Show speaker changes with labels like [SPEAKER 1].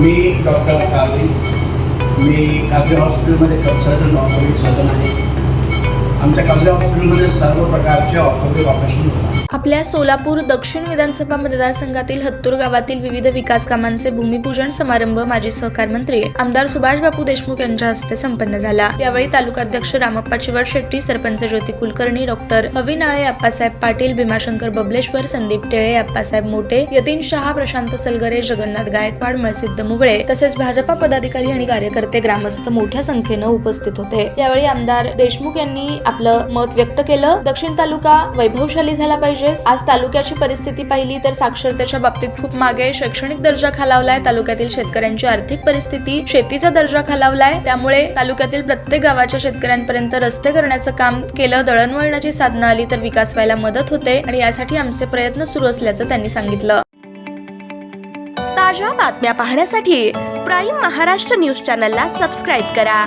[SPEAKER 1] मी doctor Qadri, मी कादरी हॉस्पिटलमध्ये consultant orthopaedic surgeon आहे. आमच्या कादरी हॉस्पिटलमध्ये सर्व प्रकारचे ऑर्थोपेडिक ऑपरेशन होतात.
[SPEAKER 2] आपल्या सोलापूर दक्षिण विधानसभा मतदारसंघातील हत्तूर गावातील विविध विकास कामांचे भूमिपूजन समारंभ माजी सहकार मंत्री आमदार सुभाष बापू देशमुख यांच्या हस्ते संपन्न झाला. यावेळी तालुकाध्यक्ष रामप्पा चिवड शेट्टी, सरपंच ज्योती कुलकर्णी, डॉक्टर हविनाळे, अप्पासाहेब पाटील, भीमाशंकर बबलेश्वर, संदीप टेळे, अप्पासाहेब मोठे, यतीन शहा, प्रशांत सलगरे, जगन्नाथ गायकवाड, मळसिद्ध मुगळे तसेच भाजपा पदाधिकारी आणि कार्यकर्ते, ग्रामस्थ मोठ्या संख्येनं उपस्थित होते. यावेळी आमदार देशमुख यांनी आपलं मत व्यक्त केलं. दक्षिण तालुका वैभवशाली झाला पाहिजे. आज तालुक्याची परिस्थिती पाहिली तर साक्षरतेच्या बाबतीत खूप मागे, शैक्षणिक दर्जा खालावलाय, तालुक्यातील शेतकऱ्यांची आर्थिक परिस्थिती, शेतीचा दर्जा खालावलाय. त्यामुळे तालुक्यातील प्रत्येक गावाच्या शेतकऱ्यांपर्यंत रस्ते करण्याचं काम केलं. दळणवळणाची साधनं आली तर विकास व्हायला मदत होते आणि यासाठी आमचे प्रयत्न सुरू असल्याचं त्यांनी सांगितलं.
[SPEAKER 3] ताज्या बातम्या पाहण्यासाठी प्राईम महाराष्ट्र न्यूज चॅनलला सबस्क्राईब करा.